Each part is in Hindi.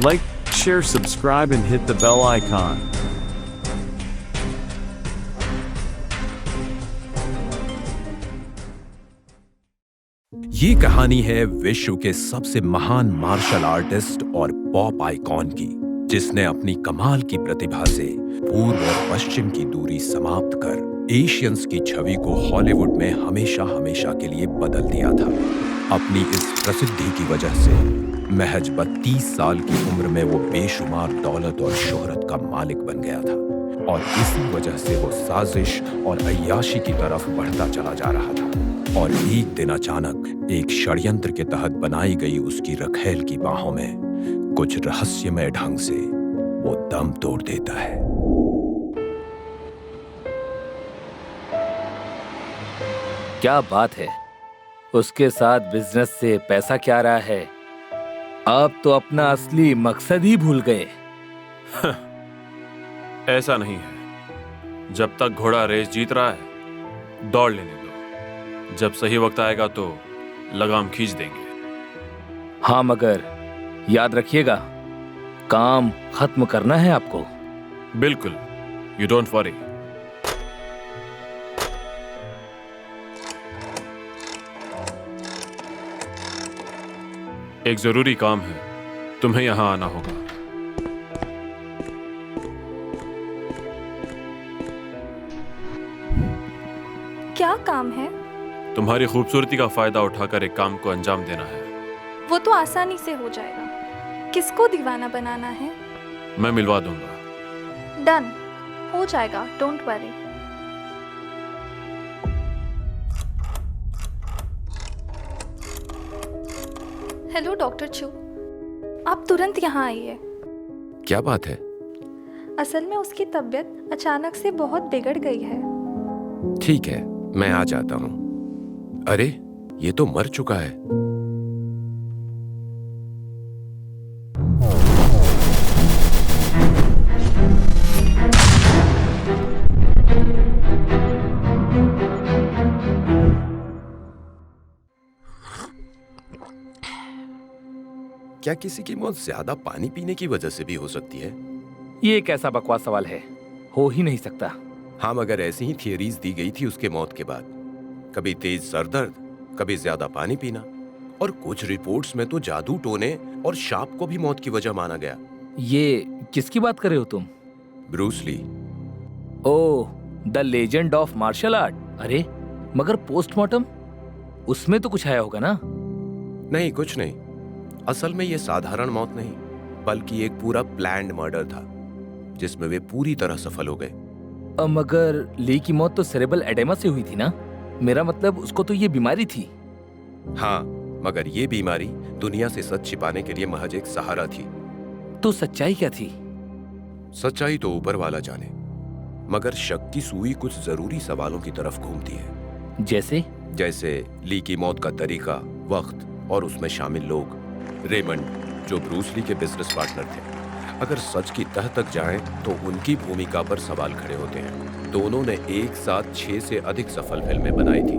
Like, share, subscribe, and hit the bell icon. ये कहानी है विश्व के सबसे महान मार्शल आर्टिस्ट और पॉप आइकॉन की, जिसने अपनी कमाल की प्रतिभा से पूर्व और पश्चिम की दूरी समाप्त कर एशियंस की छवि को हॉलीवुड में हमेशा हमेशा के लिए बदल दिया था। अपनी इस प्रसिद्धि की वजह से महज 32 साल की उम्र में वो बेशुमार दौलत और शोहरत का मालिक बन गया था, और इसी वजह से वो साजिश और अय्याशी की तरफ बढ़ता चला जा रहा था। और एक दिन अचानक एक षड्यंत्र के तहत बनाई गई उसकी रखेल की बाहों में कुछ रहस्यमय ढंग से वो दम तोड़ देता है। क्या बात है, उसके साथ बिजनेस से पैसा क्या रहा है? आप तो अपना असली मकसद ही भूल गए। ऐसा नहीं है। जब तक घोड़ा रेस जीत रहा है, दौड़ लेने दो। जब सही वक्त आएगा तो लगाम खींच देंगे। हाँ, मगर याद रखिएगा, काम खत्म करना है आपको। बिल्कुल, यू डोंट वरी। एक जरूरी काम है, तुम्हें यहां आना होगा। क्या काम है? तुम्हारी खूबसूरती का फायदा उठाकर एक काम को अंजाम देना है। वो तो आसानी से हो जाएगा। किसको दीवाना बनाना है? मैं मिलवा दूंगा। डन, हो जाएगा, डोंट वरी। हेलो डॉक्टर चू, आप तुरंत यहाँ आइए। क्या बात है? असल में उसकी तबीयत अचानक से बहुत बिगड़ गई है। ठीक है, मैं आ जाता हूँ। अरे, ये तो मर चुका है। क्या किसी की मौत ज्यादा पानी पीने की वजह से भी हो सकती है? ये कैसा बकवास सवाल है, हो ही नहीं सकता। हाँ, मगर ऐसी ही थियरीज दी गई थी उसके मौत के बाद। कभी तेज सर दर्द, कभी ज्यादा पानी पीना, और कुछ रिपोर्ट्स में तो जादू टोने और शाप को भी मौत की वजह माना गया। ये किसकी बात कर रहे हो तुम? Bruce Lee. Oh, the legend of martial art. अरे, मगर पोस्टमार्टम, उसमें तो कुछ आया होगा ना? नहीं, कुछ नहीं। असल में ये साधारण मौत नहीं, बल्कि एक पूरा प्लान्ड मर्डर था, जिसमें वे पूरी तरह सफल हो गए। मगर ली की मौत तो सेरेब्रल एडेमा से हुई थी ना? मेरा मतलब, उसको तो ये बीमारी थी। हाँ, मगर ये बीमारी दुनिया से सच छिपाने के लिए महज एक सहारा थी। तो सच्चाई क्या थी? सच्चाई तो ऊपर वाला जाने, मगर शक की सुई कुछ जरूरी सवालों की तरफ घूमती है। जैसे ली की मौत का तरीका, वक्त और उसमें शामिल लोग। रेमंड, जो ब्रूस ली के बिजनेस पार्टनर थे, अगर सच की तह तक जाएं तो उनकी भूमिका पर सवाल खड़े होते हैं। दोनों ने एक साथ 6 से अधिक सफल फिल्में बनाई थी।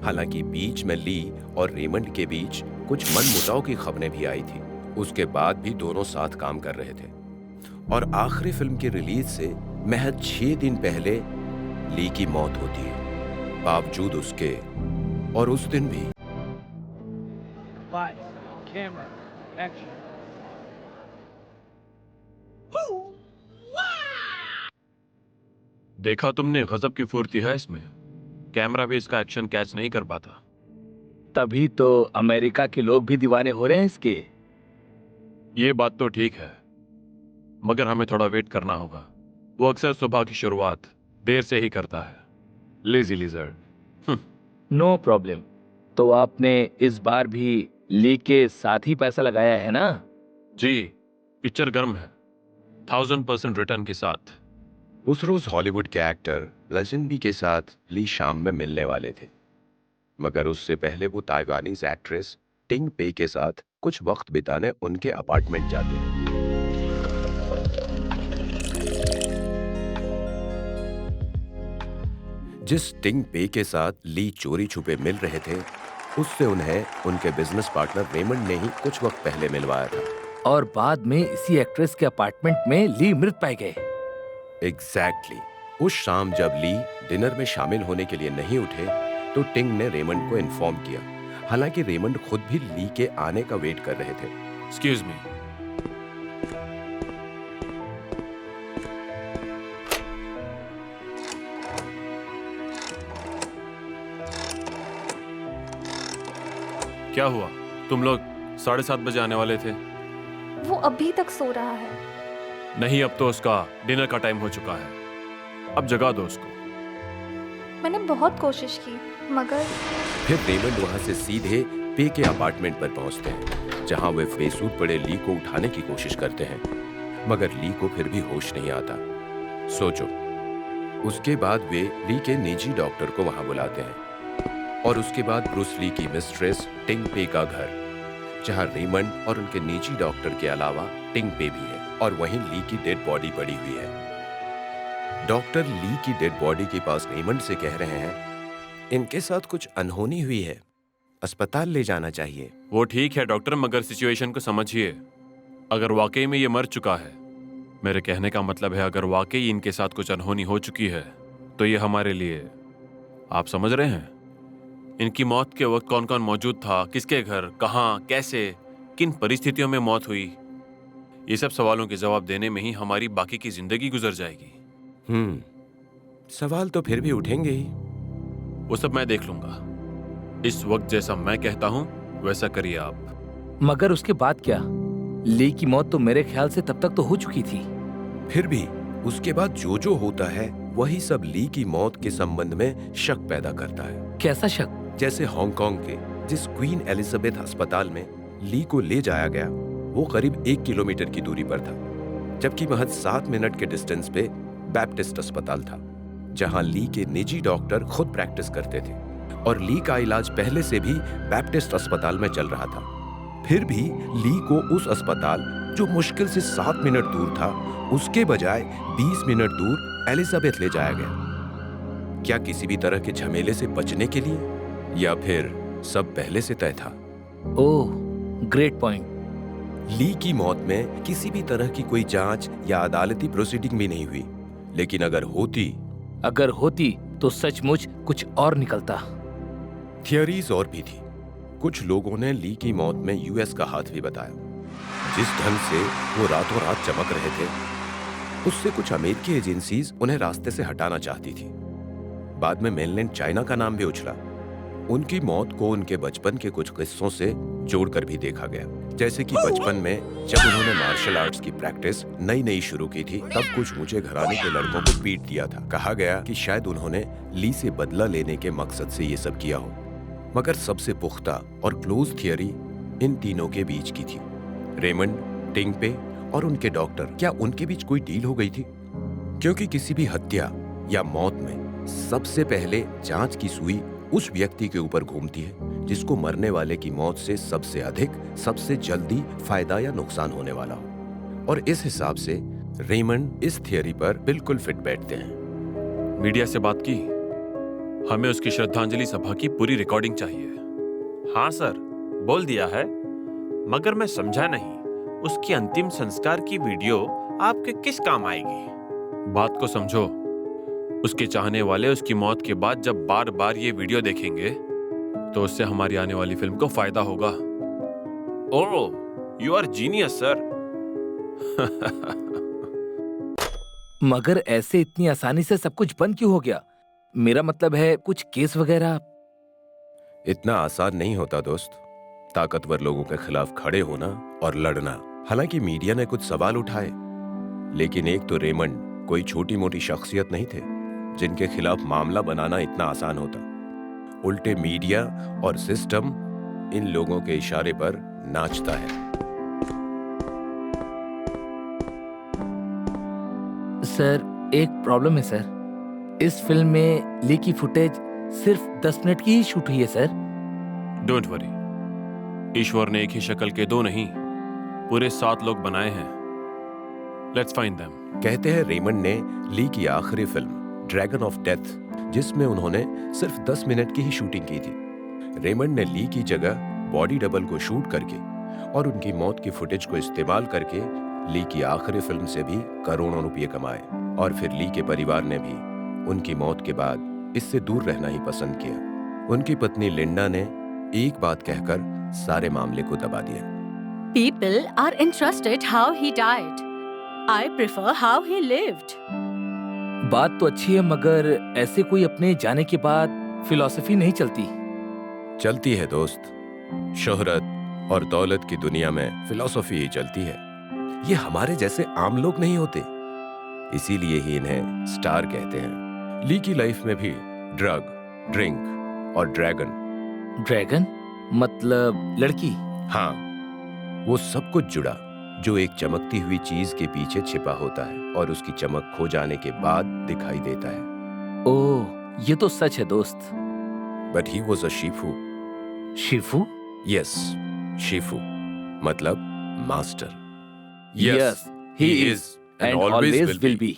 हालांकि बीच में ली और रेमंड के बीच कुछ मनमुटाव की खबरें भी आई थी। उसके बाद भी दोनों साथ काम कर रहे थे, और आखिरी फिल्म की रिलीज से महज 6 दिन पहले ली की मौत होती है। बावजूद उसके, और उस दिन भी Camera, action. देखा तुमने, गजब की फुर्ती है इसमें। कैमरा भी इसका एक्शन कैच नहीं कर पाता। तभी तो अमेरिका के लोग भी दीवाने हो रहे हैं इसके। ये बात तो ठीक है, मगर हमें थोड़ा वेट करना होगा। वो अक्सर सुबह की शुरुआत देर से ही करता है। Lazy lizard. No problem. तो आपने इस बार भी ली के साथ ही पैसा लगाया है ना? जी, पिक्चर गर्म है, 1000% रिटर्न के साथ। उस रोज हॉलीवुड के एक्टर लेजेंडी के साथ ली शाम में मिलने वाले थे, मगर उससे पहले वो ताइवानीज एक्ट्रेस टिंग पे के साथ कुछ वक्त बिताने उनके अपार्टमेंट जाते हैं। जिस टिंग पे के साथ ली चोरी छुपे मिल रहे थे, उससे उन्हें उनके बिजनेस पार्टनर रेमंड ने ही कुछ वक्त पहले मिलवाया था। और बाद में इसी एक्ट्रेस के अपार्टमेंट में ली मृत पाए गए। एग्जैक्टली। उस शाम जब ली डिनर में शामिल होने के लिए नहीं उठे तो टिंग ने रेमंड को इन्फॉर्म किया। हालांकि रेमंड खुद भी ली के आने का वेट कर रहे थे। Excuse me. क्या हुआ? तुम लोग 7:30 बजे आने वाले थे। वो अभी तक सो रहा है। नहीं, अब तो उसका डिनर का टाइम हो चुका है। अब जगा दो उसको। मैंने बहुत कोशिश की मगर फिर रेमंड वहां से सीधे पे के अपार्टमेंट पर पहुंचते हैं, जहां वे बेसुध पड़े ली को उठाने की कोशिश करते हैं, मगर ली को फिर भी होश नहीं आता। सोचो, उसके बाद वे ली के निजी डॉक्टर को वहां बुलाते हैं और उसके बाद ब्रूस ली की मिस्ट्रेस टिंग पे का घर, जहां रेमंड और उनके निजी डॉक्टर के अलावा टिंग पे भी है, और वहीं ली की डेड बॉडी पड़ी हुई है। डॉक्टर ली की डेड बॉडी के पास रेमंड से कह रहे हैं, इनके साथ कुछ अनहोनी हुई है, अस्पताल ले जाना चाहिए। वो ठीक है डॉक्टर, मगर सिचुएशन को समझिए। अगर वाकई में ये मर चुका है, मेरे कहने का मतलब है अगर वाकई इनके साथ कुछ अनहोनी हो चुकी है, तो ये हमारे लिए, आप समझ रहे हैं, इनकी मौत के वक्त कौन कौन मौजूद था, किसके घर, कहां, कैसे, किन परिस्थितियों में मौत हुई, ये सब सवालों के जवाब देने में ही हमारी बाकी की जिंदगी गुजर जाएगी। सवाल तो फिर भी उठेंगे ही। वो सब मैं देख लूंगा। इस वक्त जैसा मैं कहता हूं वैसा करिए आप। मगर उसके बाद क्या? ली की मौत तो मेरे ख्याल से तब तक तो हो चुकी थी। फिर भी उसके बाद जो होता है वही सब ली की मौत के संबंध में शक पैदा करता है। कैसा शक? जैसे हांगकांग के जिस क्वीन एलिजाबेथ अस्पताल में ली को ले जाया गया, वो करीब 1 किलोमीटर की दूरी पर था, जबकि महज 7 मिनट के डिस्टेंस पे बैप्टिस्ट अस्पताल था, जहां ली के निजी डॉक्टर खुद प्रैक्टिस करते थे, और ली का इलाज पहले से भी बैप्टिस्ट अस्पताल में चल रहा था। फिर भी ली को उस अस्पताल, जो मुश्किल से 7 मिनट दूर था, उसके बजाय 20 मिनट दूर एलिजाबेथ ले जाया गया। क्या किसी भी तरह के झमेले से बचने के लिए, या फिर सब पहले से तय था? ओह, ग्रेट पॉइंट। ली की मौत में किसी भी तरह की कोई जांच या अदालती प्रोसीडिंग भी नहीं हुई, लेकिन अगर होती तो सचमुच कुछ और निकलता। थियरीज और भी थी। कुछ लोगों ने ली की मौत में यूएस का हाथ भी बताया। जिस ढंग से वो रातों रात चमक रहे थे, उससे कुछ अमेरिकी एजेंसीज उन्हें रास्ते से हटाना चाहती थी। बाद में मेनलैंड चाइना का नाम भी उछला। उनकी मौत को उनके बचपन के कुछ किस्सों से जोड़कर भी देखा गया, जैसे कि बचपन में जब उन्होंने मार्शल आर्ट्स की प्रैक्टिस नई शुरू की थी, तब कुछ ऊंचे घराने के लड़कों को पीट दिया था। कहा गया कि शायद उन्होंने ली से बदला लेने के मकसद से ये सब किया हो, मगर सबसे पुख्ता और क्लोज थियरी इन तीनों के बीच की थी। रेमंड, टिंग पे और उनके डॉक्टर, क्या उनके बीच कोई डील हो गई थी? क्योंकि किसी भी हत्या या मौत में सबसे पहले जांच की सुई उस व्यक्ति के ऊपर घूमती है जिसको मरने वाले की मौत से सबसे अधिक, सबसे जल्दी फायदा या नुकसान होने वाला हो। और इस हिसाब से रेमंड इस थियरी पर बिल्कुल फिट बैठते हैं। मीडिया से बात की, हमें उसकी श्रद्धांजलि सभा की पूरी रिकॉर्डिंग चाहिए। हाँ सर, बोल दिया है, मगर मैं समझा नहीं, उसकी अंतिम संस्कार की वीडियो आपके किस काम आएगी? बात को समझो। उसके चाहने वाले उसकी मौत के बाद जब बार बार ये वीडियो देखेंगे, तो उससे हमारी आने वाली फिल्म को फायदा होगा। ओह, यू आर जीनियस सर। मगर ऐसे इतनी आसानी से सब कुछ बंद क्यों हो गया? मेरा मतलब है कुछ केस वगैरह। इतना आसान नहीं होता दोस्त, ताकतवर लोगों के खिलाफ खड़े होना और लड़ना। हालांकि मीडिया ने कुछ सवाल उठाए, लेकिन एक तो रेमंड कोई छोटी मोटी शख्सियत नहीं थे जिनके खिलाफ मामला बनाना इतना आसान होता। उल्टे मीडिया और सिस्टम इन लोगों के इशारे पर नाचता है। सर, एक प्रॉब्लम है सर। इस फिल्म में ली की फुटेज सिर्फ 10 मिनट की ही शूट हुई है सर। डोंट वरी, ईश्वर ने एक ही शक्ल के 2 नहीं, पूरे 7 लोग बनाए हैं। Let's find them. कहते हैं रेमंड ने ली की आखिरी फिल्म ड्रैगन ऑफ डेथ, जिसमें उन्होंने सिर्फ 10 मिनट की ही शूटिंग की थी, रेमंड ने ली की जगह बॉडी डबल को शूट करके और उनकी मौत की फुटेज को इस्तेमाल करके ली की आखिरी फिल्म से भी करोड़ों रुपए कमाए। और फिर ली के परिवार ने भी उनकी मौत के बाद इससे दूर रहना ही पसंद किया। उनकी पत्नी लिंडा ने एक बात कहकर सारे मामले को दबा दिया। People are interested how he died. I prefer how he lived. बात तो अच्छी है, मगर ऐसे कोई अपने जाने के बाद फिलॉसफी नहीं चलती। चलती है दोस्त, शोहरत और दौलत की दुनिया में फिलॉसफी ही चलती है। ये हमारे जैसे आम लोग नहीं होते, इसीलिए ही इन्हें स्टार कहते हैं। ली की लाइफ में भी ड्रग, ड्रिंक और ड्रैगन। ड्रैगन मतलब लड़की? हाँ, वो सब कुछ जुड़ा जो एक चमकती हुई चीज के पीछे छिपा होता है और उसकी चमक खो जाने के बाद दिखाई देता है। ओह, ये तो सच है दोस्त। But he was a Shifu. Shifu? Yes, Shifu मतलब master. Yes, he is and always will be.